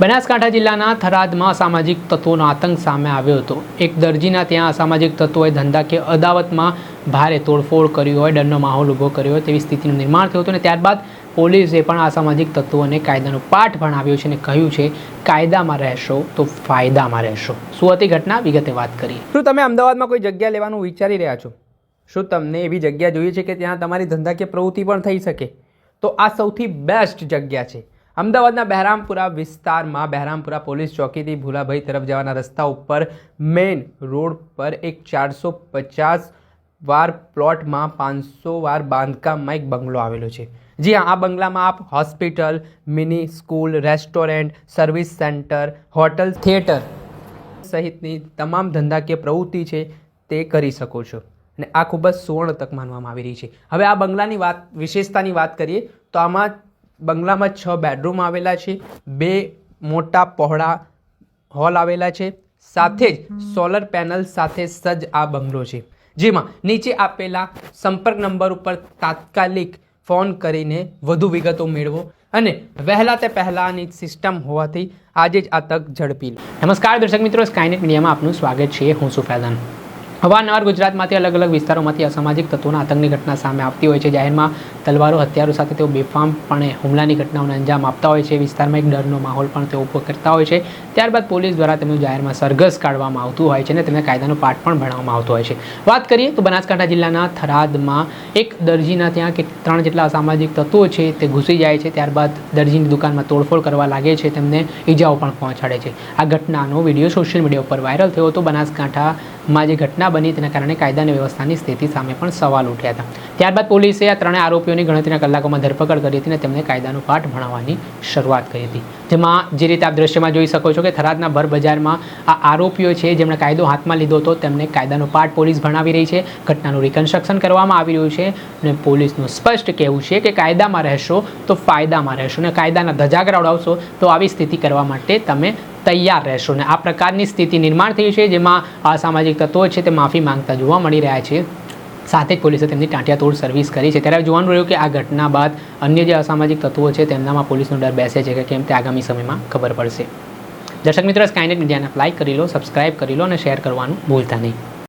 બનાસકાંઠા જિલ્લાના થરાદમાં અસામાજિક તત્વોનો આતંક સામે આવ્યો હતો। એક દરજીના ત્યાં અસામાજિક તત્વોએ ધંધાકીય અદાવતમાં ભારે તોડફોડ કરી હોય, ડરનો માહોલ ઊભો કર્યો હોય તેવી સ્થિતિનું નિર્માણ થયું હતું અને ત્યારબાદ પોલીસે પણ અસામાજિક તત્વોને કાયદાનો પાઠ ભણાવ્યો છે અને કહ્યું છે કાયદામાં રહેશો તો ફાયદામાં રહેશો। શું હતી ઘટના, વિગતે વાત કરીએ। શું તમે અમદાવાદમાં કોઈ જગ્યા લેવાનું વિચારી રહ્યા છો? શું તમને એવી જગ્યા જોઈએ છે કે ત્યાં તમારી ધંધાકીય પ્રવૃત્તિ પણ થઈ શકે? તો આ સૌથી બેસ્ટ જગ્યા છે। અમદાવાદના બહેરામપુરા વિસ્તારમાં બહેરામપુરા પોલીસ ચોકીથી ભૂલાભાઈ તરફ જવાના રસ્તા ઉપર મેઇન રોડ પર એક 450 વાર પ્લોટમાં 500 વાર બાંધકામમાં એક બંગલો આવેલો છે। જી હા, આ બંગલામાં આપ hospital, mini school, restaurant, service centre, hotel, theatre સહિતની તમામ ધંધાકીય પ્રવૃત્તિ છે તે કરી શકો છો અને આ ખૂબ જ સુવર્ણ તક માનવામાં આવી રહી છે। હવે આ બંગલાની વિશેષતાની વાત કરીએ તો આમાં બંગલામાં 6 બેડરૂમ આવેલા છે, 2 મોટા પહોળા હોલ આવેલા છે, સાથે જ સોલર પેનલ સાથે સજ્જ આ બંગલો છે, જેમાં નીચે આપેલા સંપર્ક નંબર ઉપર તાત્કાલિક ફોન કરીને વધુ વિગતો મેળવો અને વહેલા તે પહેલાંની સિસ્ટમ હોવાથી આજે જ આ તક ઝડપી લો। નમસ્કાર દર્શક મિત્રો, સ્કાયનેટ મીડિયામાં આપનું સ્વાગત છે। હું છું ફૈઝાન। અવારનવાર ગુજરાતમાંથી અલગ અલગ વિસ્તારોમાંથી અસામાજિક તત્વોના આતંકની ઘટના સામે આવતી હોય છે। જાહેરમાં તલવારો, હથિયારો સાથે તેઓ બેફામપણે હુમલાની ઘટનાઓને અંજામ આપતા હોય છે। વિસ્તારમાં એક ડરનો માહોલ પણ તેઓ ઊભો કરતા હોય છે। ત્યારબાદ પોલીસ દ્વારા તેમનું જાહેરમાં સરઘસ કાઢવામાં આવતું હોય છે અને તેમને કાયદાનો પાઠ પણ ભણાવવામાં આવતો હોય છે। વાત કરીએ તો બનાસકાંઠા જિલ્લાના થરાદમાં એક દરજીના ત્યાં કે 3 જેટલા અસામાજિક તત્વો છે તે ઘૂસી જાય છે। ત્યારબાદ દરજીની દુકાનમાં તોડફોડ કરવા લાગે છે, તેમને ઈજાઓ પણ પહોંચાડે છે। આ ઘટનાનો વિડીયો સોશિયલ મીડિયા ઉપર વાયરલ થયો હતો। બનાસકાંઠામાં જે ઘટના બની તેના કારણે કાયદાની વ્યવસ્થાની સ્થિતિ સામે પણ સવાલ ઉઠ્યા હતા। ત્યારબાદ પોલીસે આ 3 આરોપીઓની ગણતરીના કલાકોમાં ધરપકડ કરી હતી અને તેમને કાયદાનો પાઠ ભણાવવાની શરૂઆત કરી હતી। જેમાં જે રીતે આપ દ્રશ્યમાં જોઈ શકો છો કે થરાદના ભર બજારમાં આ આરોપીઓ છે જેમણે કાયદો હાથમાં લીધો હતો તેમને કાયદાનો પાઠ પોલીસ ભણાવી રહી છે। ઘટનાનું રિકન્સ્ટ્રક્શન કરવામાં આવી રહ્યું છે અને પોલીસનું સ્પષ્ટ કહેવું છે કે કાયદામાં રહેશો તો ફાયદામાં રહેશો અને કાયદાના ધજાગરા ઉડાવશો તો આવી સ્થિતિ કરવા માટે તમે તૈયાર રહેશો ને આ પ્રકારની સ્થિતિ નિર્માણ થઈ છે, જેમાં અસામાજિક તત્વો છે તે માફી માંગતા જોવા મળી રહ્યા છે। સાથે જ પોલીસે તેમની ટાંટિયાતોડ સર્વિસ કરી છે। ત્યારે જોવાનું રહ્યું કે આ ઘટના બાદ અન્ય જે અસામાજિક તત્વો છે તેમનામાં પોલીસનો ડર બેસે છે કે કેમ તે આગામી સમયમાં ખબર પડશે। દર્શક મિત્રો, સ્કાયનેટ મીડિયાને લાઈક કરી લો, સબસ્ક્રાઇબ કરી લો અને શેર કરવાનું ભૂલતા નહીં।